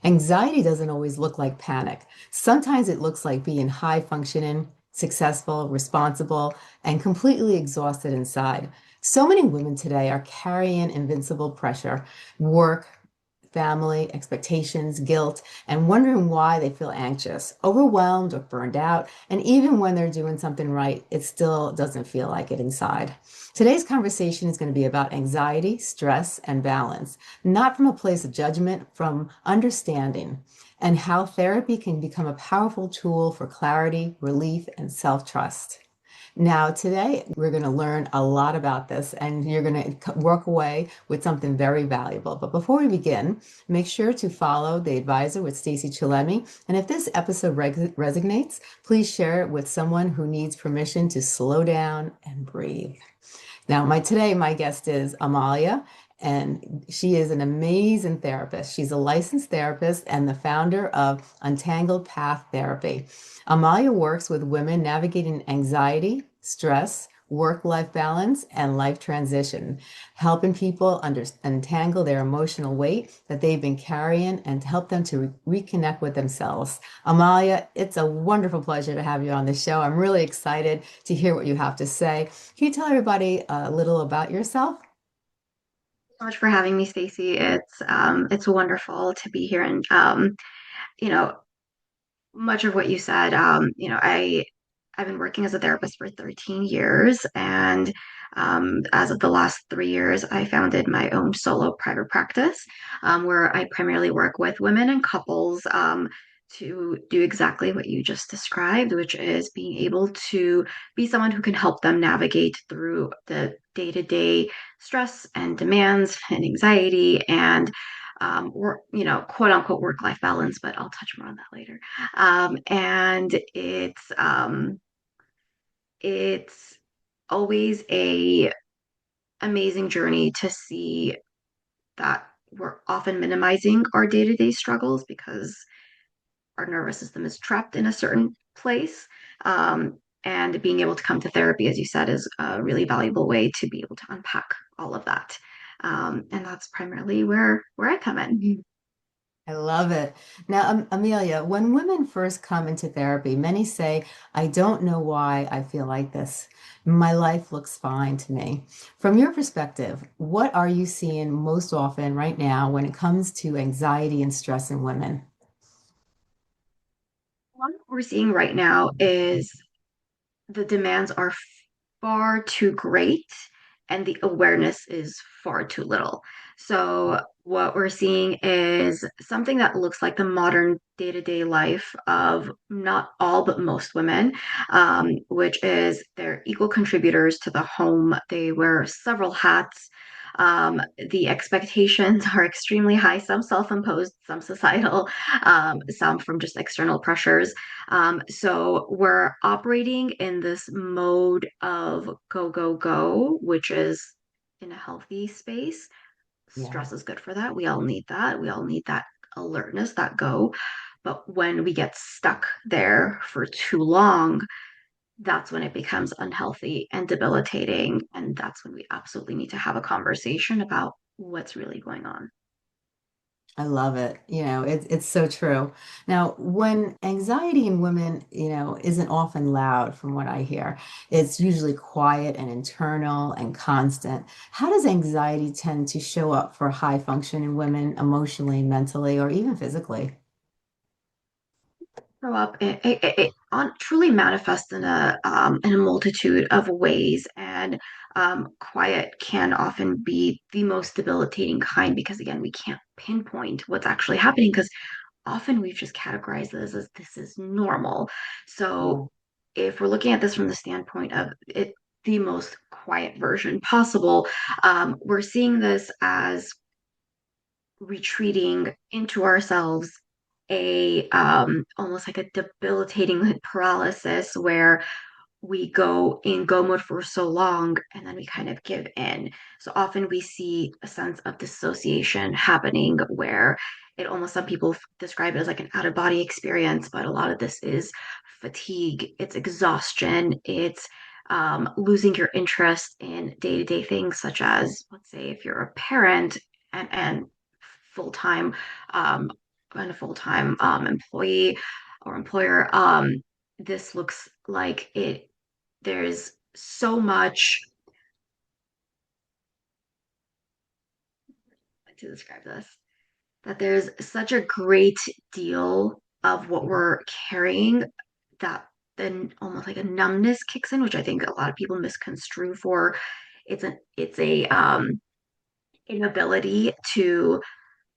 Anxiety doesn't always look like panic. Sometimes it looks like being high functioning, successful, responsible, and completely exhausted inside. So many women today are carrying invincible pressure, work, family, expectations, guilt, and wondering why they feel anxious, overwhelmed, or burned out. And even when they're doing something right, it still doesn't feel like it inside. Today's conversation is going to be about anxiety, stress, and balance, not from a place of judgment, from understanding, and how therapy can become a powerful tool for clarity, relief, and self trust. Now, today we're going to learn a lot about this, and you're going to work away with something very valuable. But before we begin, make sure to follow The Advisor with Stacey Chillemi. And if this episode resonates, please share it with someone who needs permission to slow down and breathe. Now, my guest is Amalia, and she is an amazing therapist. She's a licensed therapist and the founder of Untangled Path Therapy. Amalia works with women navigating anxiety, stress, work-life balance, and life transition, helping people untangle their emotional weight that they've been carrying and to help them to reconnect with themselves. Amalia, it's a wonderful pleasure to have you on the show. I'm really excited to hear what you have to say. Can you tell everybody a little about yourself? So much for having me, Stacey. It's wonderful to be here, and you know, much of what you said. I've been working as a therapist for 13 years, and as of the last 3 years, I founded my own solo private practice, where I primarily work with women and couples. To do exactly what you just described, which is being able to be someone who can help them navigate through the day-to-day stress and demands and anxiety and work, quote unquote work-life balance, but I'll touch more on that later. And it's always a amazing journey to see that we're often minimizing our day-to-day struggles because our nervous system is trapped in a certain place. And being able to come to therapy, as you said, is a really valuable way to be able to unpack all of that. And that's primarily where I come in. I love it. Now, Amelia, when women first come into therapy, many say, I don't know why I feel like this. My life looks fine to me. From your perspective, what are you seeing most often right now when it comes to anxiety and stress in women? What we're seeing right now is the demands are far too great and the awareness is far too little. So, what we're seeing is something that looks like the modern day to day life of not all but most women, which is they're equal contributors to the home. They wear several hats. The expectations are extremely high, some self imposed, some societal, some from just external pressures. So we're operating in this mode of go, go, go, which is in a healthy space. Yeah. Stress is good for that. We all need that. We all need that alertness, that go. But when we get stuck there for too long, that's when it becomes unhealthy and debilitating. And that's when we absolutely need to have a conversation about what's really going on. I love it. It's so true. Now, when anxiety in women, isn't often loud from what I hear, it's usually quiet and internal and constant. How does anxiety tend to show up for high functioning women emotionally, mentally, or even physically? Grow up truly manifests in a multitude of ways, and quiet can often be the most debilitating kind because again we can't pinpoint what's actually happening because often we've just categorized this is normal. Yeah. So if we're looking at this from the standpoint of it, the most quiet version possible, we're seeing this as retreating into ourselves, a almost like a debilitating paralysis where we go in go mode for so long and then we kind of give in. So often we see a sense of dissociation happening where it almost some people describe it as like an out of body experience, but a lot of this is fatigue, it's exhaustion, it's losing your interest in day to day things, such as, let's say, if you're a parent and full time um, and a full-time employee or employer, this looks like there's so much to describe this, that there's such a great deal of what we're carrying that then almost like a numbness kicks in, which I think a lot of people misconstrue for it's a inability to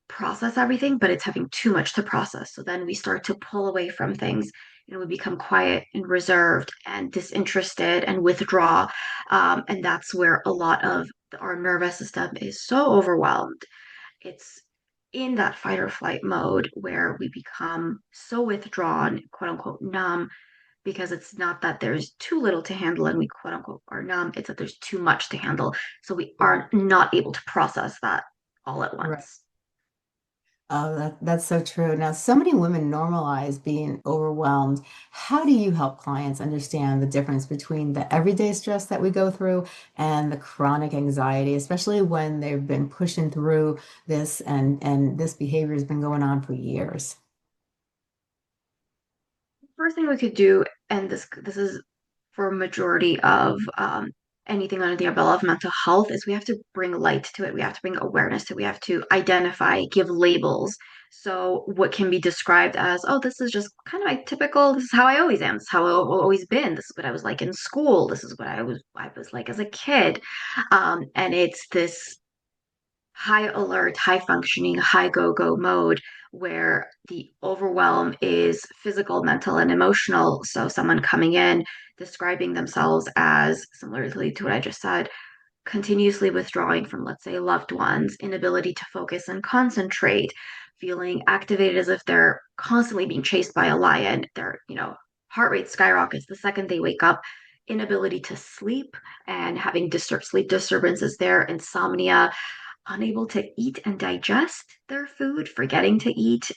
process everything, but it's having too much to process. So then we start to pull away from things and we become quiet and reserved and disinterested and withdraw. And that's where a lot of our nervous system is so overwhelmed. It's in that fight or flight mode where we become so withdrawn, quote unquote, numb, because it's not that there's too little to handle and we quote unquote are numb, it's that there's too much to handle. So we Yeah. are not able to process that all at Right. once. Oh, that's so true. Now, so many women normalize being overwhelmed. How do you help clients understand the difference between the everyday stress that we go through and the chronic anxiety, especially when they've been pushing through this and this behavior has been going on for years? First thing we could do, and this is for a majority of anything under the umbrella of mental health, is we have to bring light to it. We have to bring awareness to it. We have to identify, give labels. So what can be described as, oh, this is just kind of my typical, this is how I always am. This is how I've always been. This is what I was like in school. This is what I was like as a kid. And it's this high alert, high functioning, high go mode where the overwhelm is physical, mental, and emotional. So, someone coming in describing themselves as, similarly to what I just said, continuously withdrawing from, let's say, loved ones, inability to focus and concentrate, feeling activated as if they're constantly being chased by a lion. Their, heart rate skyrockets the second they wake up, inability to sleep and having sleep disturbances there, insomnia, unable to eat and digest their food, forgetting to eat,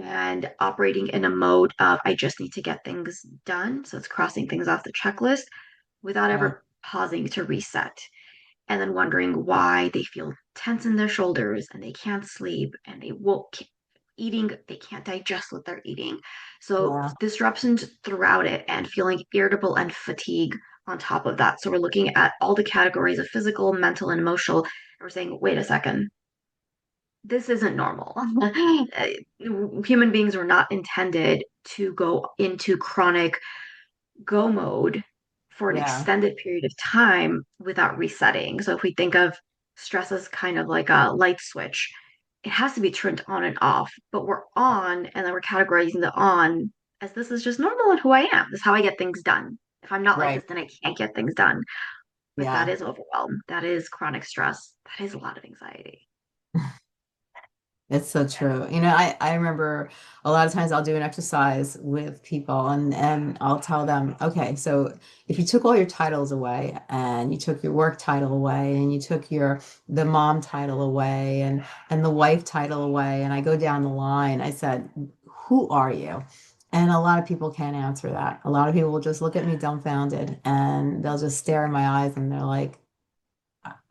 and operating in a mode of I just need to get things done. So it's crossing things off the checklist without Yeah, ever pausing to reset. And then wondering why they feel tense in their shoulders and they can't sleep and they won't eating, they can't digest what they're eating. So yeah, disruptions throughout it and feeling irritable and fatigue on top of that. So we're looking at all the categories of physical, mental, and emotional. And we're saying, wait a second, this isn't normal. Human beings were not intended to go into chronic go mode for an yeah, extended period of time without resetting. So if we think of stress as kind of like a light switch, it has to be turned on and off, but we're on and then we're categorizing the on as this is just normal and who I am. This is how I get things done. If I'm not like this, right. then I can't get things done. But that Yeah. is overwhelm. That is chronic stress. That is a lot of anxiety. It's so true. I remember a lot of times I'll do an exercise with people and I'll tell them, okay, so if you took all your titles away and you took your work title away and you took the mom title away and the wife title away and I go down the line, I said, who are you? And a lot of people can't answer that. A lot of people will just look at me dumbfounded and they'll just stare in my eyes and they're like,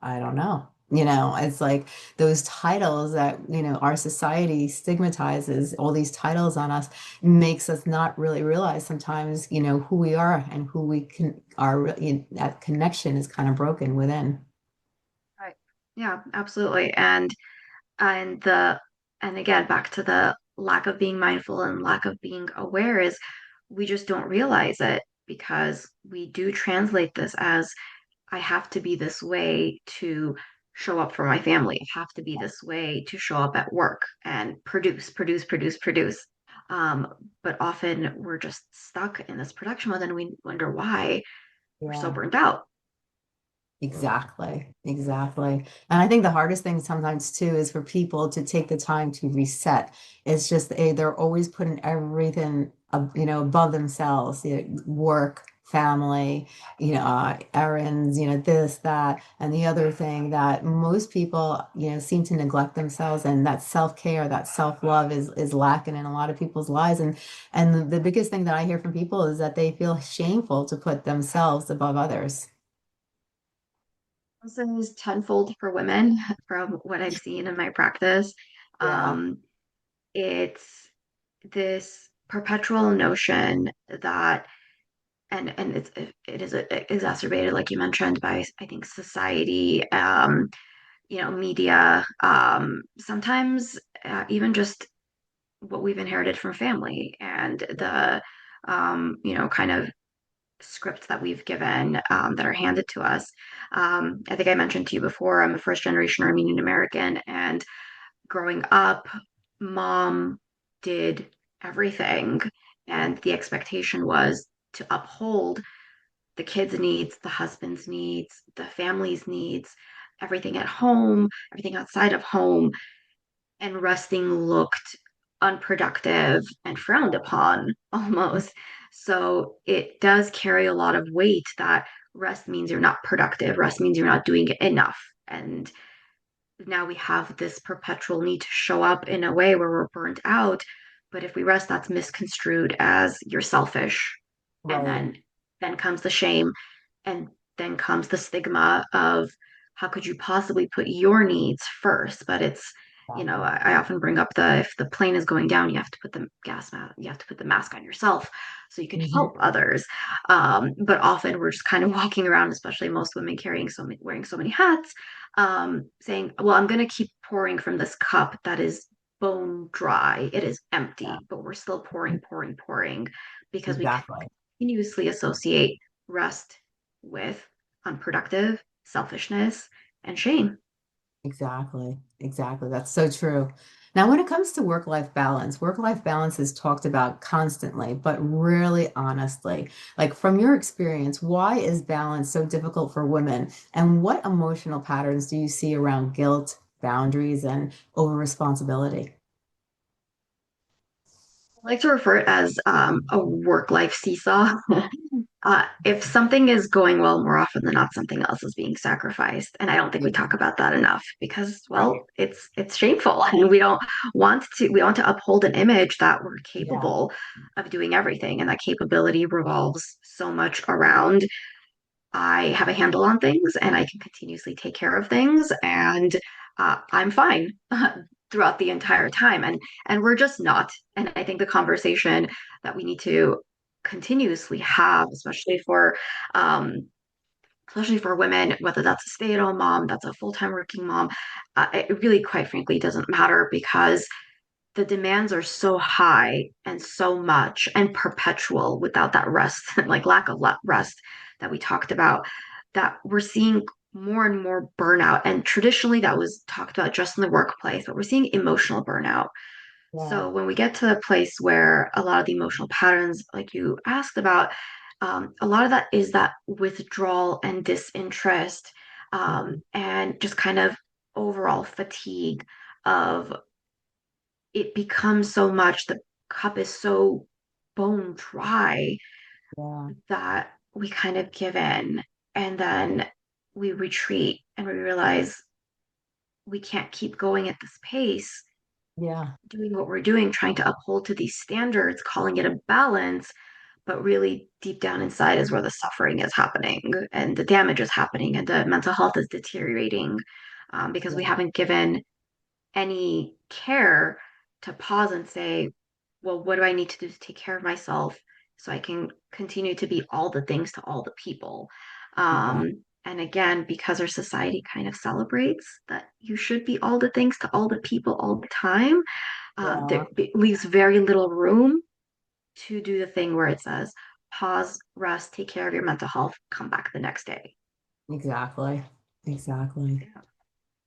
I don't know. It's like those titles that, our society stigmatizes, all these titles on us makes us not really realize sometimes, who we are and who we can are, that connection is kind of broken within. Right. Yeah, absolutely. And the and again back to the lack of being mindful and lack of being aware is we just don't realize it because we do translate this as I have to be this way to show up for my family. I have to be this way to show up at work and produce. Um, but often we're just stuck in this production mode and we wonder why we're so Yeah. burnt out. Exactly, exactly. And I think the hardest thing sometimes too is for people to take the time to reset. It's just they're always putting everything above themselves, work, family, errands, this, that, and the other thing that most people, seem to neglect themselves, and that self-care, that self-love is lacking in a lot of people's lives. And the biggest thing that I hear from people is that they feel shameful to put themselves above others. This is tenfold for women from what I've seen in my practice. Yeah. Um, it's this perpetual notion that, and it is exacerbated, like you mentioned, by I think society, media, sometimes even just what we've inherited from family and the kind of scripts that we've given, that are handed to us. I think I mentioned to you before, I'm a first generation Armenian American, and growing up, mom did everything, and the expectation was to uphold the kids' needs, the husband's needs, the family's needs, everything at home, everything outside of home, and resting looked unproductive and frowned upon almost. So it does carry a lot of weight that rest means you're not productive, rest means you're not doing enough. And now we have this perpetual need to show up in a way where we're burnt out. But if we rest, that's misconstrued as you're selfish. And Right. then comes the shame, and then comes the stigma of how could you possibly put your needs first? But it's, Exactly. I often bring up the if the plane is going down, you have to put the gas mask, you have to put the mask on yourself so you can Mhm. help others. But often we're just kind of walking around, especially most women carrying so many, wearing so many hats, saying, well, I'm going to keep pouring from this cup that is bone dry. It is Yeah. empty, but we're still pouring, pouring, pouring because we Exactly. continuously associate rest with unproductive, selfishness, and shame. Exactly. Exactly. That's so true. Now, when it comes to work life balance is talked about constantly, but rarely honestly. Like, from your experience, why is balance so difficult for women? And what emotional patterns do you see around guilt, boundaries, and over responsibility? I like to refer it as a work life seesaw. If something is going well, more often than not, something else is being sacrificed, and I don't think we talk Mhm. about that enough because, Right. well, it's shameful, and we don't want to. We want to uphold an image that we're Yeah. capable of doing everything, and that capability revolves so much around I have a handle on things, and I can continuously take care of things, and I'm fine throughout the entire time, and we're just not. And I think the conversation that we need to continuously have, um, especially for women, whether that's a stay-at-home mom, that's a full-time working mom, it really, quite frankly, doesn't matter because the demands are so high and so much and perpetual without that rest, like lack of rest that we talked about, that we're seeing more and more burnout. And traditionally, that was talked about just in the workplace, but we're seeing emotional burnout. Yeah. So when we get to the place where a lot of the emotional patterns, like you asked about, a lot of that is that withdrawal and disinterest, Mhm. and just kind of overall fatigue of it becomes so much, the cup is so bone dry Yeah. that we kind of give in, and then we retreat and we realize we can't keep going at this pace Yeah. doing what we're doing, trying to uphold to these standards, calling it a balance, but really deep down inside is where the suffering is happening and the damage is happening and the mental health is deteriorating, because we Yeah. haven't given any care to pause and say, well, what do I need to do to take care of myself so I can continue to be all the things to all the people? Exactly. And again, because our society kind of celebrates that you should be all the things to all the people all the time, Yeah. there leaves very little room to do the thing where it says, pause, rest, take care of your mental health, come back the next day. Exactly. Exactly.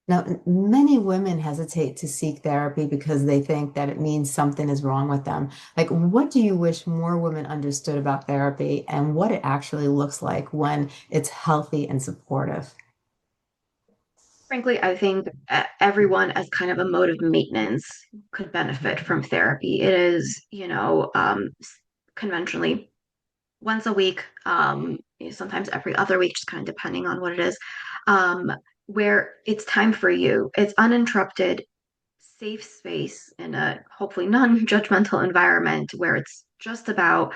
Now, many women hesitate to seek therapy because they think that it means something is wrong with them. Like, what do you wish more women understood about therapy and what it actually looks like when it's healthy and supportive? Frankly, I think everyone as kind of a mode of maintenance could benefit from therapy. It is, conventionally once a week, sometimes every other week, just kind of depending on what it is, um, where it's time for you. It's uninterrupted, safe space in a hopefully non-judgmental environment where it's just about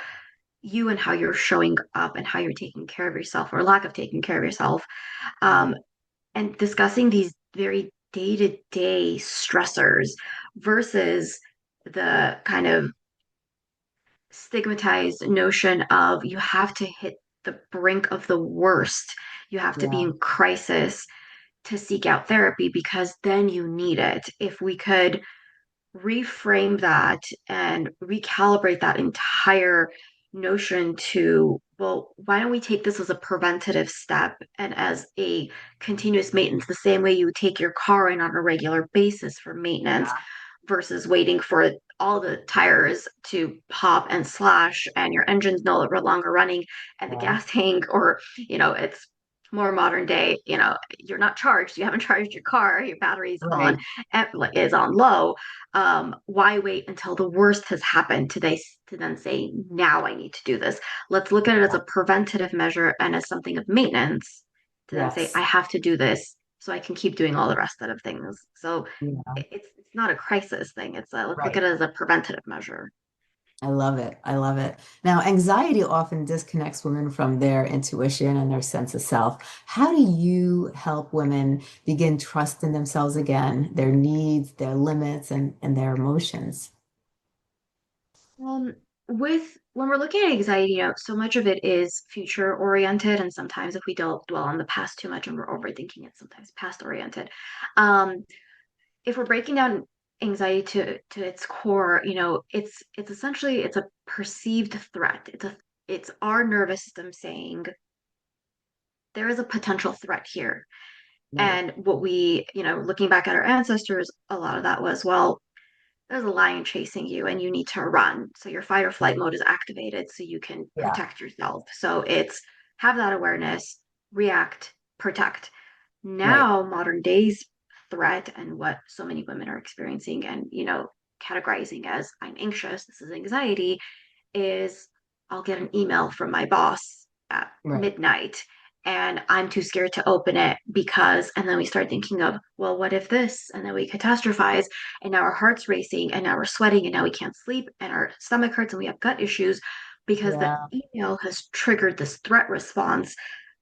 you and how you're showing up and how you're taking care of yourself or lack of taking care of yourself. Yeah. Um, and discussing these very day-to-day stressors versus the kind of stigmatized notion of you have to hit the brink of the worst. You have to be Yeah. in crisis to seek out therapy because then you need it. If we could reframe that and recalibrate that entire notion to, well, why don't we take this as a preventative step and as a continuous maintenance, the same way you would take your car in on a regular basis for maintenance Yeah. versus waiting for all the tires to pop and slash and your engine's no longer running and the Yeah. gas tank, or it's more modern day, you're not charged, you haven't charged your car, your battery's on, Right. is on low. Why wait until the worst has happened to then say, now I need to do this? Let's look at it as a preventative measure and as something of maintenance to then say, I Yes. have to do this so I can keep doing all the rest of things. So Yeah. it's not a crisis thing. It's a, let's look at Right. it as a preventative measure. I love it. I love it. Now, anxiety often disconnects women from their intuition and their sense of self. How do you help women begin trusting themselves again, their needs, their limits, and their emotions? Um, with when we're looking at anxiety, so much of it is future oriented, and sometimes if we don't dwell on the past too much and we're overthinking it, sometimes past oriented. Um, if we're breaking down anxiety to its core, it's essentially it's a perceived threat. It's our nervous system saying there is a potential threat here. Right. And what we, looking back at our ancestors, a lot of that was, well, there's a lion chasing you and you need to run. So your fight or flight Right. mode is activated so you can Yeah. protect yourself. So it's have that awareness, react, protect. Right. Now, modern day's threat and what so many women are experiencing and, categorizing as I'm anxious, this is anxiety, is I'll get an email from my boss at Right. midnight and I'm too scared to open it because, and then we start thinking of, well, what if this? And then we catastrophize, and now our heart's racing, and now we're sweating, and now we can't sleep, and our stomach hurts, and we have gut issues because the Yeah. email has triggered this threat response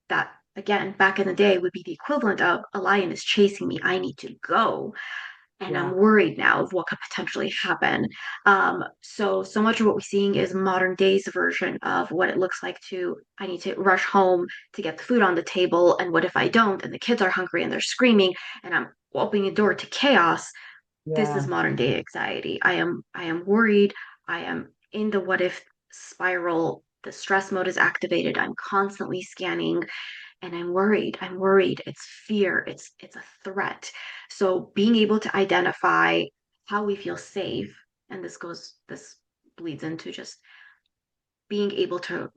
that, again, back in the day would be the equivalent of a lion is chasing me. I need to go and I'm Yeah. worried now of what could potentially happen. So much of what we're seeing is modern day's version of what it looks like to, I need to rush home to get the food on the table. And what if I don't? And the kids are hungry and they're screaming and I'm opening the door to chaos. This is Yeah. modern day anxiety. I am worried. I am in the what if spiral. The stress mode is activated. I'm constantly scanning and I'm worried. I'm worried. It's fear. It's a threat. So being able to identify how we feel safe, and this bleeds into just being able to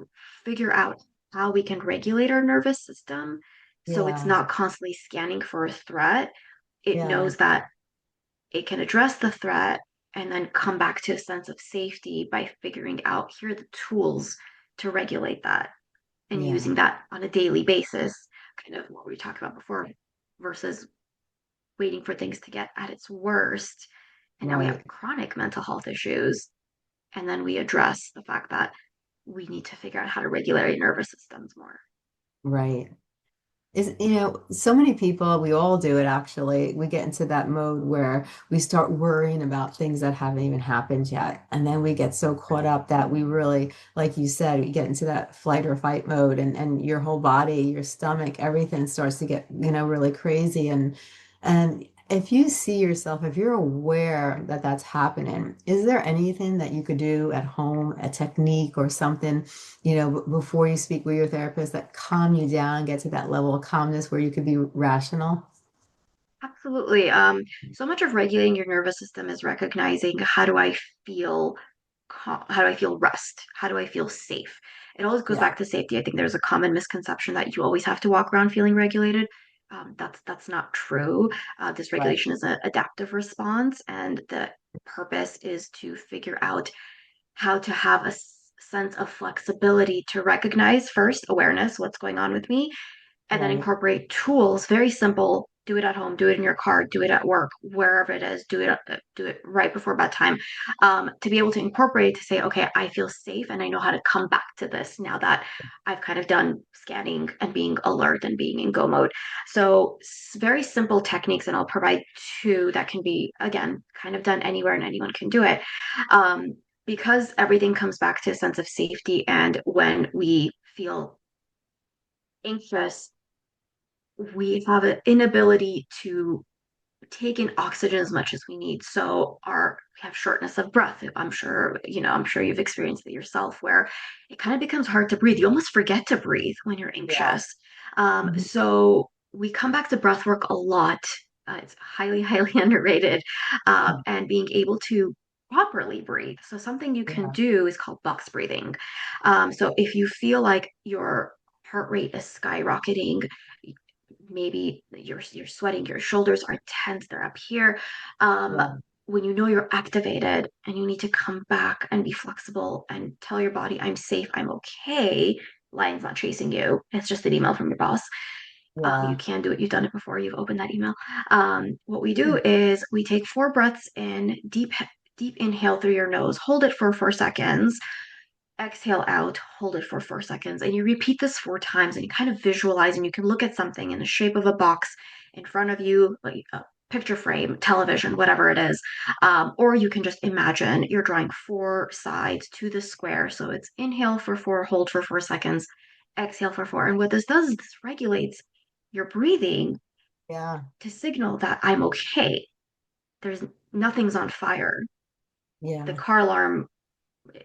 figure out how we can regulate our nervous system so it's Yeah. not constantly scanning for a threat. It Yeah. knows that it can address the threat and then come back to a sense of safety by figuring out here are the tools to regulate that and Yeah. using that on a daily basis, kind of what we talked about before, versus waiting for things to get at its worst. And now we have Right. chronic mental health issues. And then we address the fact that we need to figure out how to regulate our nervous systems more. Right. So many people, we all do it actually. We get into that mode where we start worrying about things that haven't even happened yet. And then we get so caught up that we really, like you said, we get into that flight or fight mode and your whole body, your stomach, everything starts to get, really crazy. And if you see yourself, if you're aware that that's happening, is there anything that you could do at home, a technique or something? Before you speak with your therapist that calm you down, get to that level of calmness where you could be rational. Absolutely. So much of regulating your nervous system is recognizing how do I feel how do I feel rest? How do I feel safe? It always goes Yeah, back to safety. I think there's a common misconception that you always have to walk around feeling regulated. That's not true. right, Dysregulation is an adaptive response, and the purpose is to figure out how to have a sense of flexibility to recognize first awareness, what's going on with me, and then right, incorporate tools, very simple Do it at home, do it in your car, do it at work, wherever it is, do it right before bedtime. To be able to incorporate to say, okay, I feel safe and I know how to come back to this now that I've kind of done scanning and being alert and being in go mode. So very simple techniques, and I'll provide two that can be, again, kind of done anywhere and anyone can do it. Um, because everything comes back to a sense of safety. And when we feel anxious, we have an inability to take in oxygen as much as we need. So we have shortness of breath. I'm sure you've experienced it yourself where it kind of becomes hard to breathe. You almost forget to breathe when you're Yeah. anxious. Mhm. So we come back to breath work a lot. It's highly, highly underrated. And being able to properly breathe. So something you can Yeah. do is called box breathing. So if you feel like your heart rate is skyrocketing, maybe you're sweating, your shoulders are tense, they're up here. Um, Yeah. when you know you're activated and you need to come back and be flexible and tell your body, I'm safe, I'm okay. Lion's not chasing you. It's just an email from your boss. You Yeah. can do it. You've done it before. You've opened that email. What we do is we take 4 breaths in, deep inhale through your nose, hold it for 4 seconds, exhale out, hold it for 4 seconds, and you repeat this 4 times. And you kind of visualize, and you can look at something in the shape of a box in front of you, like a picture frame, television, whatever it is. Or you can just imagine you're drawing 4 sides to the square. So it's inhale for 4, hold for 4 seconds, exhale for 4. And what this does is this regulates your breathing Yeah. to signal that I'm okay. There's nothing's on fire. The Yeah. car alarm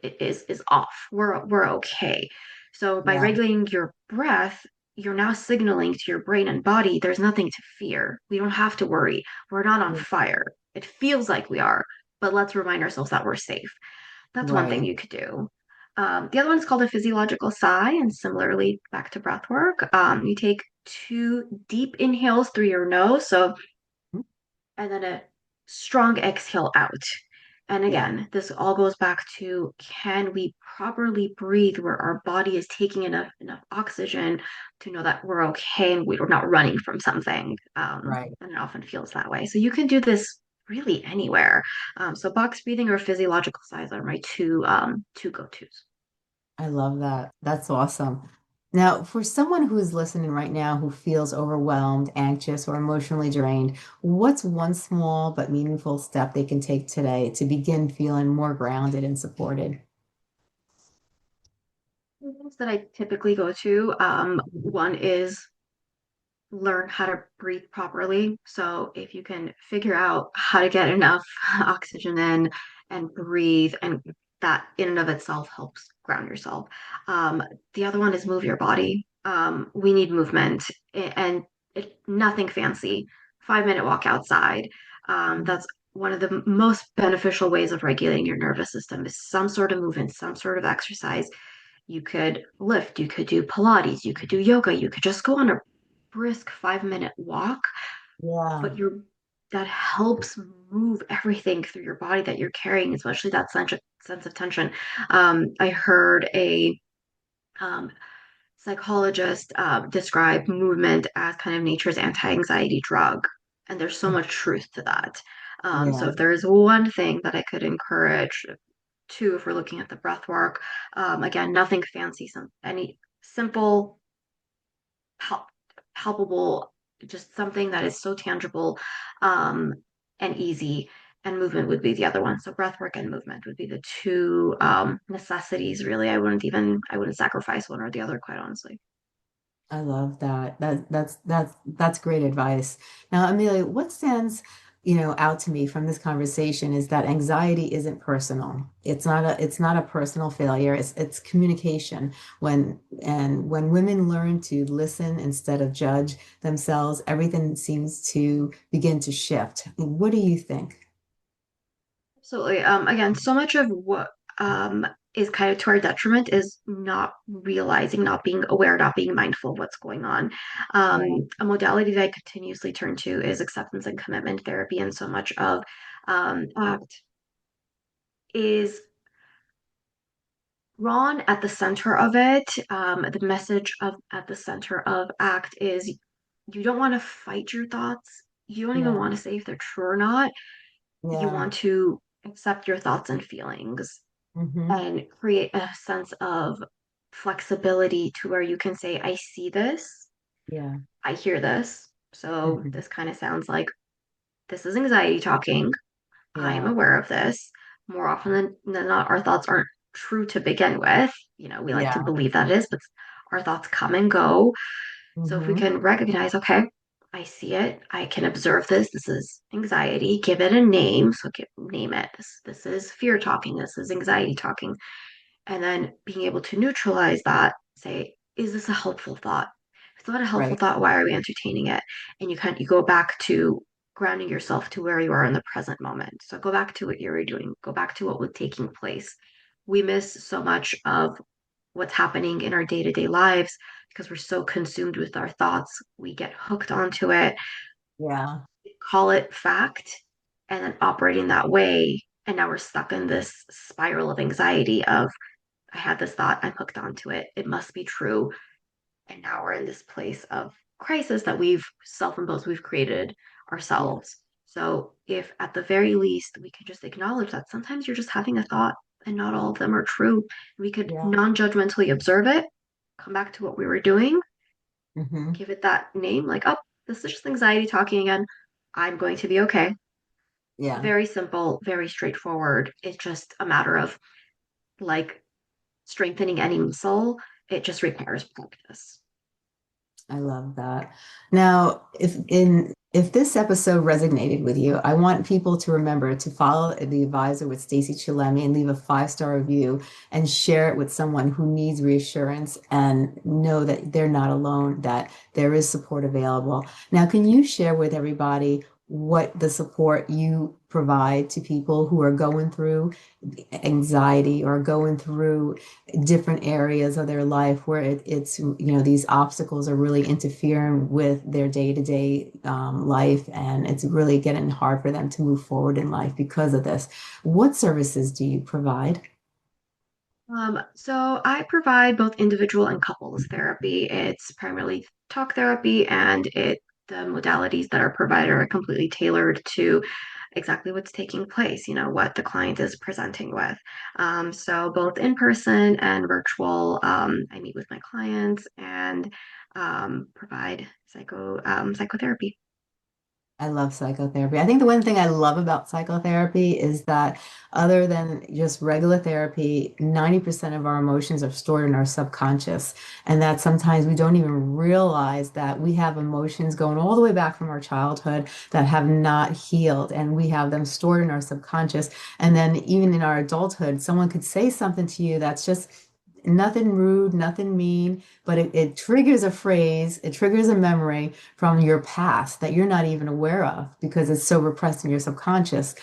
is off. We're okay. So by Yeah. regulating your breath, you're now signaling to your brain and body there's nothing to fear. We don't have to worry. We're not on Yeah. fire. It feels like we are, but let's remind ourselves that we're safe. That's one thing Right. you could do. The other one is called a physiological sigh, and similarly, back to breath work. You take 2 deep inhales through your nose, and then a strong exhale out. And Yeah. again, this all goes back to, can we properly breathe where our body is taking enough oxygen to know that we're okay and we're not running from something. Right. And it often feels that way. So you can do this really anywhere. So box breathing or physiological sighs are my two go-tos. I love that. That's awesome. Now, for someone who is listening right now who feels overwhelmed, anxious, or emotionally drained, what's one small but meaningful step they can take today to begin feeling more grounded and supported? Things that I typically go to. One is learn how to breathe properly. So if you can figure out how to get enough oxygen in and breathe, and that in and of itself helps ground yourself. Um, the other one is move your body. We need movement and nothing fancy. 5 minute walk outside. That's one of the most beneficial ways of regulating your nervous system is some sort of movement, some sort of exercise. You could lift, you could do Pilates, you could do yoga, you could just go on a brisk 5 minute walk, Yeah. but that helps move everything through your body that you're carrying, especially that sense of tension. I heard a um, psychologist describe movement as kind of nature's anti-anxiety drug, and there's so much truth to that. So Yeah. if there is one thing that I could encourage, two, if we're looking at the breath work, again, nothing fancy, any simple pal- palpable, just something that is so tangible um, and easy. And movement would be the other one. So breath work and movement would be the two necessities. Really, I wouldn't sacrifice one or the other, quite honestly. I love that. That's great advice. Now, Amelia, what stands, out to me from this conversation is that anxiety isn't personal. It's not a personal failure. It's communication. When women learn to listen instead of judge themselves, everything seems to begin to shift. What do you think? Absolutely. Again, so much of what is kind of to our detriment is not realizing, not being aware, not being mindful of what's going on. Yeah. A modality that I continuously turn to is acceptance and commitment therapy, and so much of ACT is drawn at the center of it. The message of at the center of ACT is you don't want to fight your thoughts. You don't even Yeah. want to say if they're true or not. You Yeah. want to accept your thoughts and feelings Mm-hmm. and create a sense of flexibility to where you can say, I see this, Yeah. I hear this. So Mm-hmm. this kind of sounds like this is anxiety talking. I am Yeah. aware of this. More often than not, our thoughts aren't true to begin with. We like to Yeah. believe that it is, but our thoughts come and go. So if we Mm-hmm. can recognize, okay, I see it, I can observe this. This is anxiety. Give it a name. So name it. This is fear talking. This is anxiety talking. And then being able to neutralize that, say, is this a helpful thought? If it's not a helpful Right. thought, why are we entertaining it? And you go back to grounding yourself to where you are in the present moment. So go back to what you were doing, go back to what was taking place. We miss so much of what's happening in our day-to-day lives because we're so consumed with our thoughts. We get hooked onto it, Yeah. call it fact, and then operating that way. And now we're stuck in this spiral of anxiety of I had this thought, I'm hooked onto it. It must be true. And now we're in this place of crisis that we've self imposed, we've created Yeah. ourselves. So, if at the very least we could just acknowledge that sometimes you're just having a thought and not all of them are true, we could Yeah. non judgmentally observe it, come back to what we were doing, Mm-hmm. give it that name like, oh, this is just anxiety talking again. I'm going to be okay. Yeah. Very simple, very straightforward. It's just a matter of like strengthening any muscle, it just requires practice. I love that. Now, if this episode resonated with you, I want people to remember to follow the advisor with Stacey Chillemi and leave a 5-star review and share it with someone who needs reassurance and know that they're not alone, that there is support available. Now, can you share with everybody what the support you provide to people who are going through anxiety or going through different areas of their life where it's these obstacles are really interfering with their day-to-day life, and it's really getting hard for them to move forward in life because of this. What services do you provide? So I provide both individual and couples therapy. It's primarily talk therapy, and the modalities that are provided are completely tailored to exactly what's taking place, what the client is presenting with. So both in person and virtual, I meet with my clients and provide psychotherapy. I love psychotherapy. I think the one thing I love about psychotherapy is that other than just regular therapy, 90% of our emotions are stored in our subconscious. And that sometimes we don't even realize that we have emotions going all the way back from our childhood that have not healed. And we have them stored in our subconscious. And then even in our adulthood, someone could say something to you that's just nothing rude, nothing mean, but it triggers a phrase, it triggers a memory from your past that you're not even aware of because it's so repressed in your subconscious.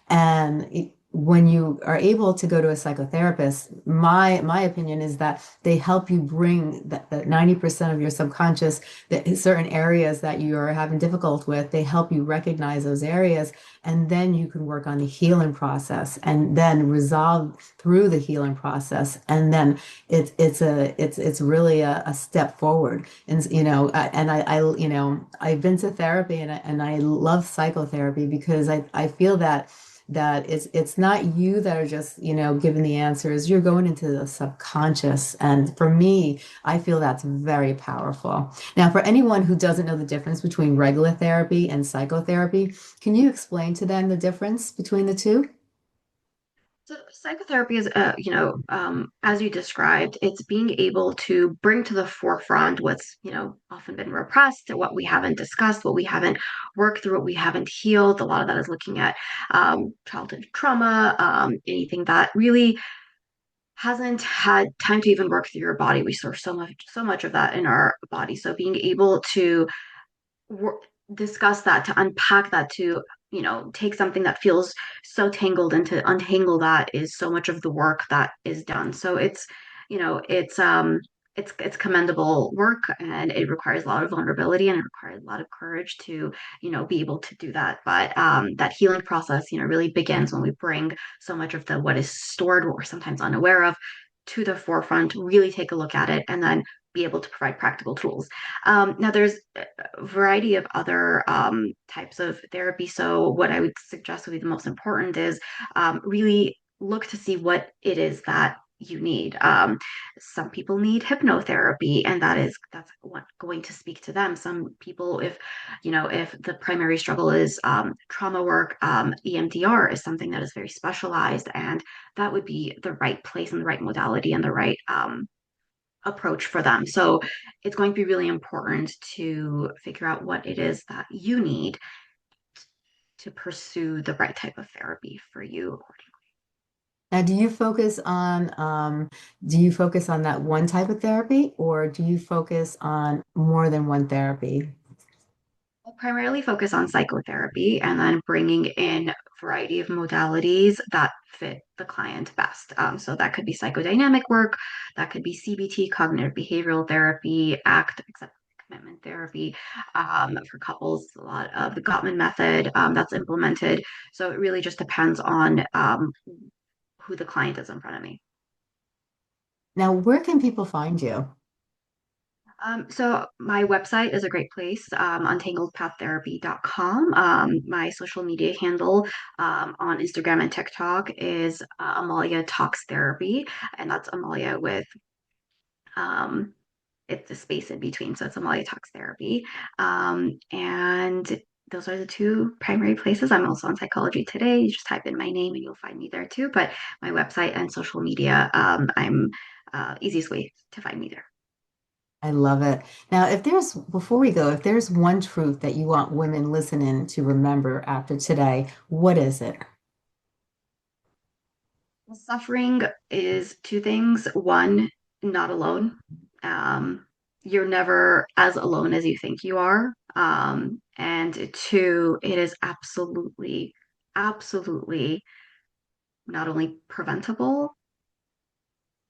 And when you are able to go to a psychotherapist, my opinion is that they help you bring that 90% of your subconscious, that certain areas that you are having difficult with, they help you recognize those areas, and then you can work on the healing process and then resolve through the healing process, and then it's really a step forward. And I've been to therapy, and I love psychotherapy because I feel that it's not you that are just giving the answers. You're going into the subconscious, and for me, I feel that's very powerful. Now, for anyone who doesn't know the difference between regular therapy and psychotherapy, can you explain to them the difference between the two? So psychotherapy is, as you described, it's being able to bring to the forefront what's, often been repressed, what we haven't discussed, what we haven't worked through, what we haven't healed. A lot of that is looking at childhood trauma, anything that really hasn't had time to even work through your body. We store so much of that in our body. So being able to wor- discuss that, to unpack that, to take something that feels so tangled and to untangle that is so much of the work that is done. So it's you know it's commendable work, and it requires a lot of vulnerability, and it requires a lot of courage to be able to do that. But that healing process really begins when we bring so much of the what is stored, what we're sometimes unaware of, to the forefront, really take a look at it, and then be able to provide practical tools. Now, there's a variety of other types of therapy. So, what I would suggest would be the most important is really look to see what it is that you need. Some people need hypnotherapy, and that's what going to speak to them. Some people, if the primary struggle is trauma work, EMDR is something that is very specialized, and that would be the right place and the right modality and the right approach for them. So it's going to be really important to figure out what it is that you need to pursue the right type of therapy for you. Now, do you focus on that one type of therapy, or do you focus on more than one therapy? I primarily focus on psychotherapy and then bringing in a variety of modalities that fit the client best. So that could be psychodynamic work, that could be CBT, cognitive behavioral therapy, ACT, acceptance commitment therapy. For couples, a lot of the Gottman method that's implemented. So it really just depends on who the client is in front of me. Now, where can people find you? So my website is a great place, untangledpaththerapy.com. My social media handle on Instagram and TikTok is Amalia Talks Therapy, and that's Amalia with um, it's a space in between, so it's Amalia Talks Therapy. And those are the two primary places. I'm also on Psychology Today. You just type in my name and you'll find me there too. But my website and social media, I'm easiest way to find me there. I love it. Now, before we go, if there's one truth that you want women listening to remember after today, what is it? Suffering is two things. One, not alone. Um, you're never as alone as you think you are. And two, it is absolutely, absolutely not only preventable,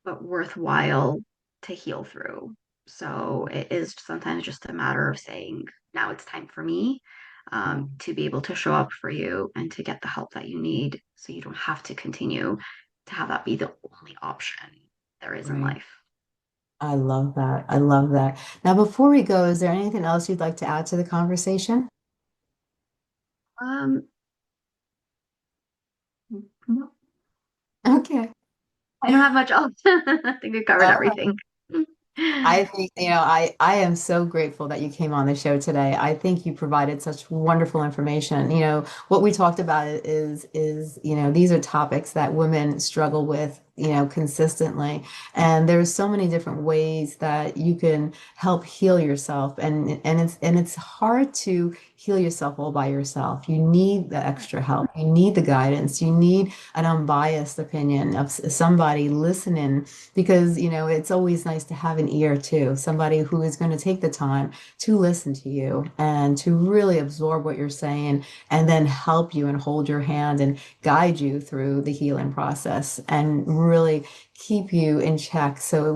but worthwhile to heal through. So it is sometimes just a matter of saying, now it's time for me to be able to show up for you and to get the help that you need so you don't have to continue to have that be the only option there is in Right. life. I love that. I love that. Now, before we go, is there anything else you'd like to add to the conversation? Um, no, Okay. I don't have much else. I think we covered everything. I think, I am so grateful that you came on the show today. I think you provided such wonderful information. What we talked about is, these are topics that women struggle with, consistently. And there's so many different ways that you can help heal yourself. And it's hard to heal yourself all by yourself. You need the extra help. You need the guidance. You need an unbiased opinion of somebody listening because it's always nice to have an ear too, somebody who is going to take the time to listen to you and to really absorb what you're saying and then help you and hold your hand and guide you through the healing process and really keep you in check. So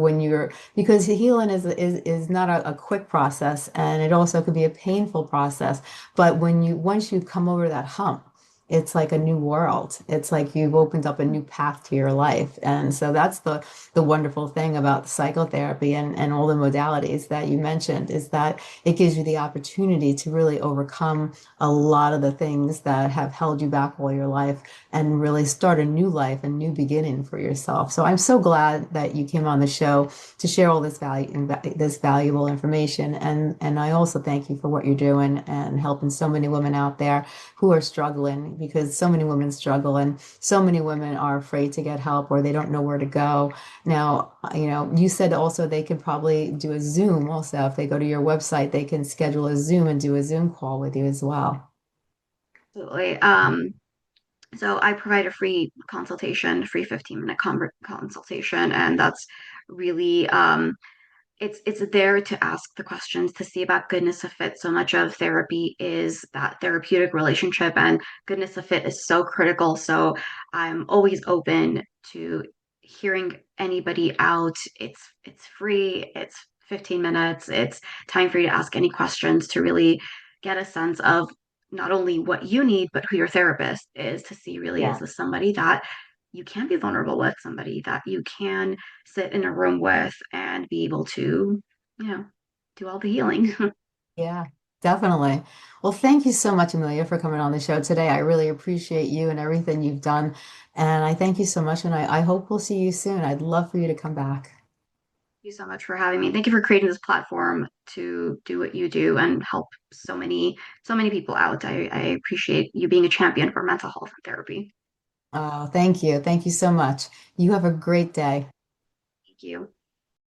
because healing is not a quick process, and it also could be a painful process, but once you come over that hump, it's like a new world. It's like you've opened up a new path to your life. And so that's the wonderful thing about psychotherapy and all the modalities that you mentioned is that it gives you the opportunity to really overcome a lot of the things that have held you back all your life and really start a new life, a new beginning for yourself. So I'm so glad that you came on the show to share all this valuable information. And I also thank you for what you're doing and helping so many women out there who are struggling because so many women struggle and so many women are afraid to get help or they don't know where to go. Now, you said also they could probably do a Zoom also. If they go to your website, they can schedule a Zoom and do a Zoom call with you as well. Absolutely. So I provide a free consultation, free 15-minute consultation, and that's really it's there to ask the questions to see about goodness of fit. So much of therapy is that therapeutic relationship, and goodness of fit is so critical. So I'm always open to hearing anybody out. It's free. It's 15 minutes. It's time for you to ask any questions to really get a sense of not only what you need, but who your therapist is to see really is Yeah. this somebody that you can be vulnerable with, somebody that you can sit in a room with and be able to, you know, do all the healing. Yeah, definitely. Well, thank you so much, Amelia, for coming on the show today. I really appreciate you and everything you've done. And I thank you so much. And I hope we'll see you soon. I'd love for you to come back. You so much for having me. Thank you for creating this platform to do what you do and help so many people out. I appreciate you being a champion for mental health and therapy. Oh, thank you. Thank you so much. You have a great day. Thank you.